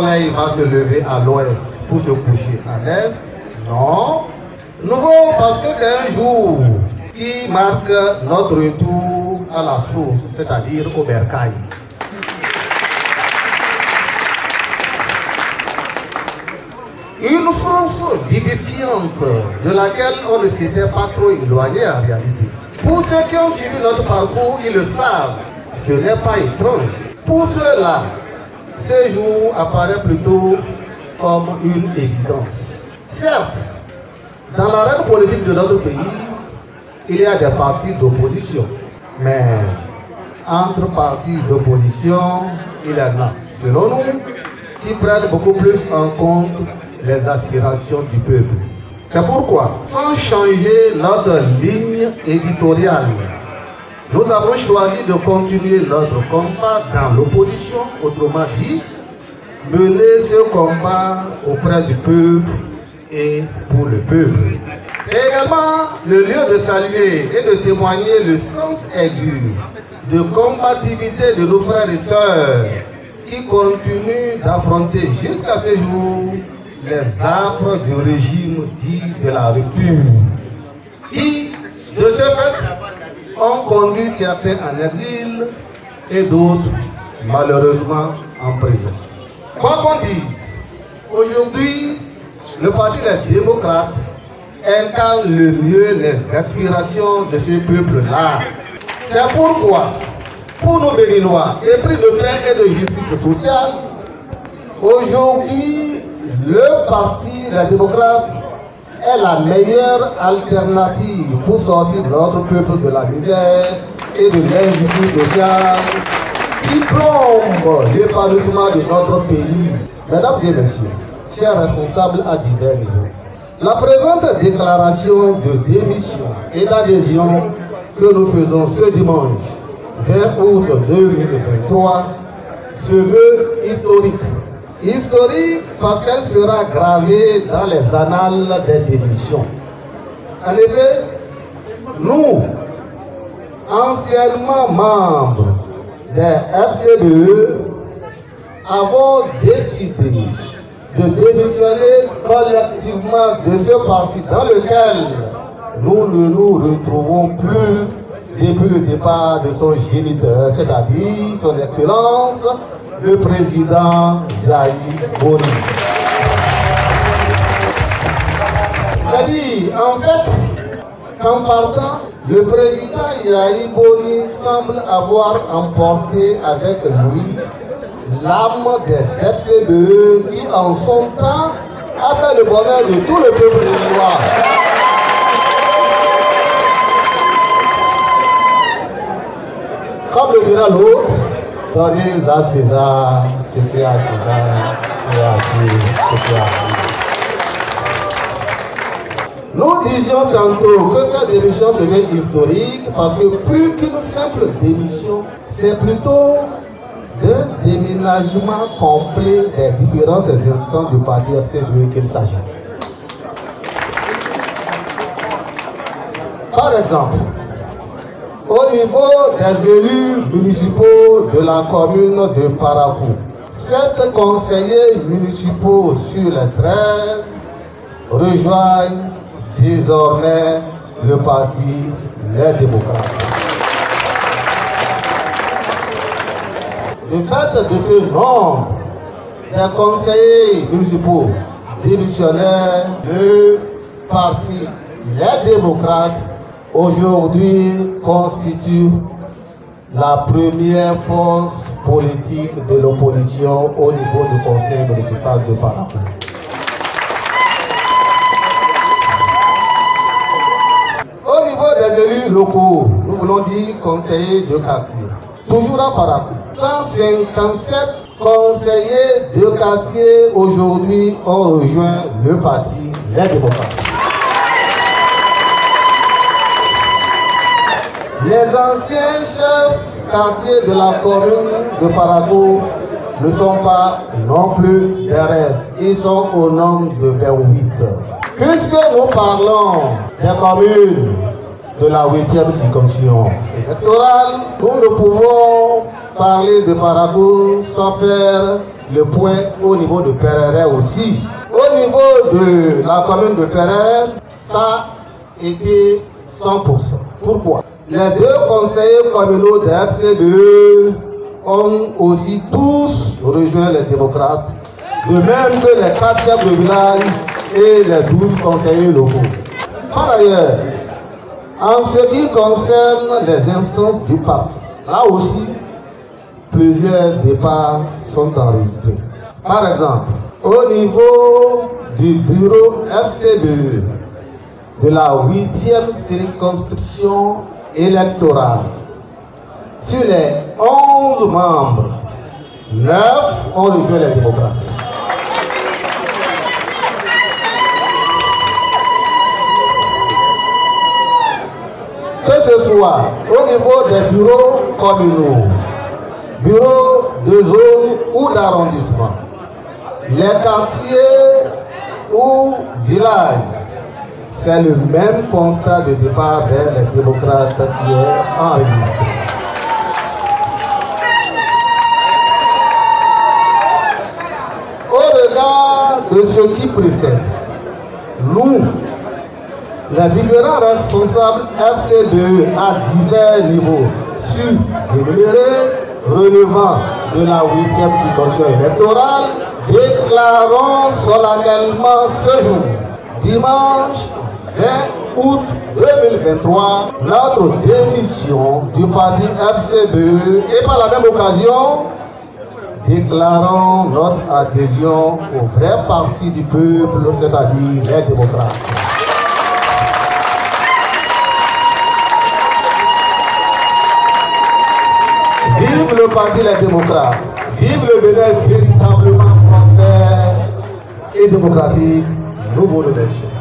soleil va se lever à l'ouest pour se coucher à l'est? Non. Nouveau parce que c'est un jour qui marque notre retour à la source, c'est-à-dire au bercail. Une source vivifiante de laquelle on ne s'était pas trop éloigné en réalité. Pour ceux qui ont suivi notre parcours, ils le savent, ce n'est pas étrange. Pour ceux-là, ce jour apparaît plutôt comme une évidence. Certes, dans l'arène politique de notre pays, il y a des partis d'opposition. Mais entre partis d'opposition, il y en a, selon nous, qui prennent beaucoup plus en compte les aspirations du peuple. C'est pourquoi, sans changer notre ligne éditoriale, nous avons choisi de continuer notre combat dans l'opposition, autrement dit, mener ce combat auprès du peuple et pour le peuple. C'est également le lieu de saluer et de témoigner le sens aigu de combativité de nos frères et sœurs qui continuent d'affronter jusqu'à ce jour les affres du régime dit de la rupture, qui, de ce fait, ont conduit certains en exil et d'autres, malheureusement, en prison. Quoi qu'on dise, aujourd'hui, le Parti des démocrates incarne le mieux les aspirations de ce peuple-là. C'est pourquoi, pour nos Béninois, épris de paix et de justice sociale, aujourd'hui, le Parti des démocrates est la meilleure alternative pour sortir notre peuple de la misère et de l'injustice sociale qui plombe l'épanouissement de notre pays. Mesdames et messieurs, chers responsables à divers niveaux, la présente déclaration de démission et d'adhésion que nous faisons ce dimanche 20 août 2023 se veut historique. Historique parce qu'elle sera gravée dans les annales des démissions. En effet, nous, anciennement membres des FCDE, avons décidé de démissionner collectivement de ce parti dans lequel nous ne nous retrouvons plus depuis le départ de son géniteur, c'est-à-dire son Excellence, le président Jaï Boni. C'est-à-dire, en fait, qu'en partant, le président Jaï Boni semble avoir emporté avec lui l'âme des FCDE qui, en son temps, a fait le bonheur de tout le peuple béninois. Comme le dira l'autre, donnez à César ce qui est à César et à Dieu ce qui est à Dieu. Nous disions tantôt que cette démission serait historique parce que plus qu'une simple démission, c'est plutôt d'un déménagement complet des différentes instances du parti FCDE qu'il s'agit. Par exemple, au niveau des élus municipaux de la commune de Parakou, 7 conseillers municipaux sur les 13 rejoignent désormais le parti Les Démocrates. Du fait de ce nombre des conseillers municipaux démissionnaires, le parti Les Démocrates aujourd'hui constitue la première force politique de l'opposition au niveau du conseil municipal de Parakou. Au niveau des élus locaux, nous voulons dire conseillers de quartier. Toujours à Parakou, 157 conseillers de quartier aujourd'hui ont rejoint le parti Les Démocrates. Les anciens chefs quartiers de la commune de Parakou ne sont pas non plus des restes. Ils sont au nombre de 28. Puisque nous parlons des communes de la 8e circonscription électorale, nous ne pouvons parler de Parakou sans faire le point au niveau de Pereret aussi. Au niveau de la commune de Pereret, ça a été 100%. Pourquoi? Les deux conseillers communaux de FCBE ont aussi tous rejoint les démocrates, de même que les 4 chefs de village et les 12 conseillers locaux. Par ailleurs, en ce qui concerne les instances du parti, là aussi, plusieurs débats sont enregistrés. Par exemple, au niveau du bureau FCBE de la 8e circonscription électorale, sur les 11 membres, 9 ont rejoint les démocrates. Que ce soit au niveau des bureaux communaux, bureaux de zone ou d'arrondissement, les quartiers ou villages, c'est le même constat de départ vers les démocrates qui est enregistré. Au regard de ce qui précède, nous, les différents responsables FCBE à divers niveaux sur-énumérés relevant de la 8e circonscription électorale, déclarons solennellement ce jour, dimanche 20 août 2023, notre démission du parti FCBE et par la même occasion, déclarons notre adhésion au vrai parti du peuple, c'est-à-dire les démocrates. Vive le parti Les Démocrates, vive le Bénin véritablement prospère et démocratique. Nous vous remercions.